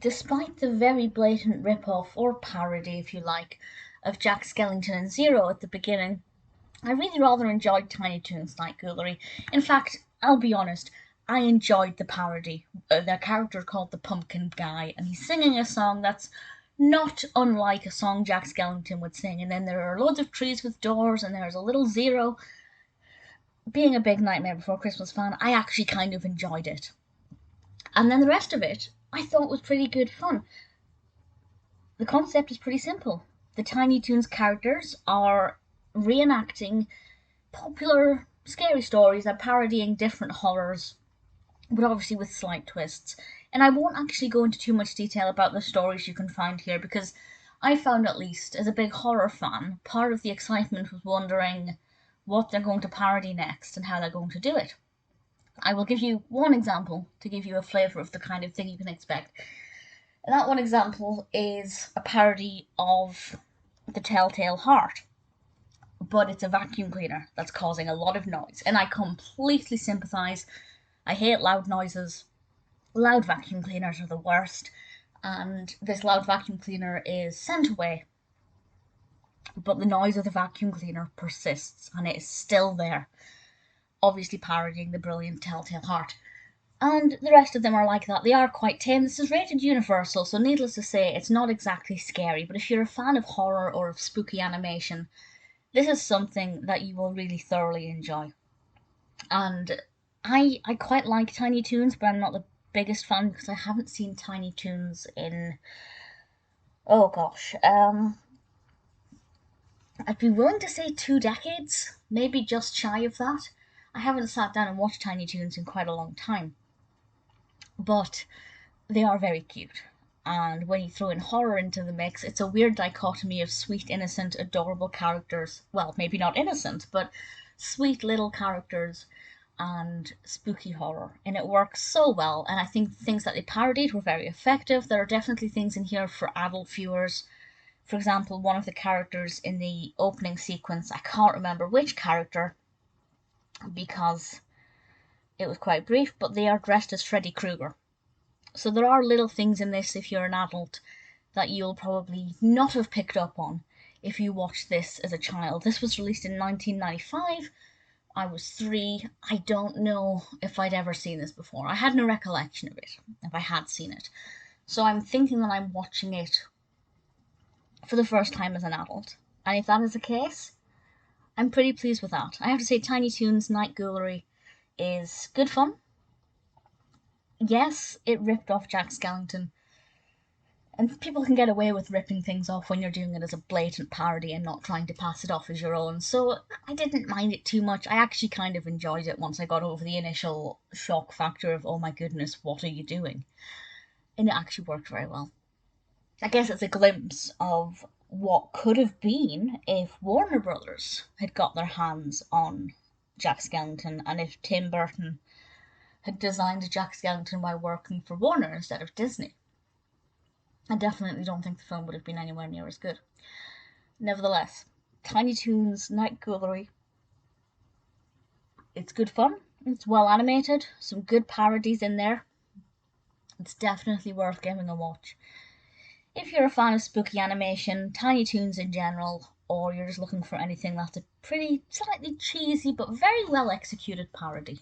despite the very blatant rip-off, or parody if you like, of Jack Skellington and Zero at the beginning, I really rather enjoyed Tiny Toons like Ghoulery. In fact, I'll be honest, I enjoyed the parody. The character called the Pumpkin Guy, and he's singing a song that's not unlike a song Jack Skellington would sing. And then there are loads of trees with doors, and there's a little Zero. Being a big Nightmare Before Christmas fan, I actually kind of enjoyed it. And then the rest of it, I thought was pretty good fun. The concept is pretty simple. The Tiny Toons characters are reenacting popular scary stories and parodying different horrors, but obviously with slight twists. And I won't actually go into too much detail about the stories you can find here because I found, at least, as a big horror fan, part of the excitement was wondering what they're going to parody next and how they're going to do it. I will give you one example to give you a flavour of the kind of thing you can expect. And that one example is a parody of The Telltale Heart, but it's a vacuum cleaner that's causing a lot of noise, and I completely sympathise. I hate loud noises. Loud vacuum cleaners are the worst, and this loud vacuum cleaner is sent away, but the noise of the vacuum cleaner persists, and it is still there, obviously parodying the brilliant Telltale Heart. And the rest of them are like that. They are quite tame. This is rated Universal, so needless to say, it's not exactly scary, but if you're a fan of horror or of spooky animation, this is something that you will really thoroughly enjoy. And I quite like Tiny Toons, but I'm not the biggest fan because I haven't seen Tiny Toons in, oh gosh, I'd be willing to say 2 decades, maybe just shy of that. I haven't sat down and watched Tiny Toons in quite a long time, but they are very cute. And when you throw in horror into the mix, it's a weird dichotomy of sweet, innocent, adorable characters. Well, maybe not innocent, but sweet little characters and spooky horror. And it works so well. And I think the things that they parodied were very effective. There are definitely things in here for adult viewers. For example, one of the characters in the opening sequence, I can't remember which character because it was quite brief, but they are dressed as Freddy Krueger. So there are little things in this, if you're an adult, that you'll probably not have picked up on if you watched this as a child. This was released in 1995. I was 3. I don't know if I'd ever seen this before. I had no recollection of it, if I had seen it. So I'm thinking that I'm watching it for the first time as an adult. And if that is the case, I'm pretty pleased with that. I have to say, Tiny Toons Night Ghoulery is good fun. Yes, it ripped off Jack Skellington, and people can get away with ripping things off when you're doing it as a blatant parody and not trying to pass it off as your own, so I didn't mind it too much. I actually kind of enjoyed it once I got over the initial shock factor of, oh my goodness, what are you doing? And it actually worked very well. I guess it's a glimpse of what could have been if Warner Brothers had got their hands on Jack Skellington, and if Tim Burton had designed Jack Skellington while working for Warner instead of Disney. I definitely don't think the film would have been anywhere near as good. Nevertheless, Tiny Toons Night Ghoulery, it's good fun, it's well animated, some good parodies in there. It's definitely worth giving a watch. If you're a fan of spooky animation, Tiny Toons in general, or you're just looking for anything that's a pretty, slightly cheesy but very well executed parody,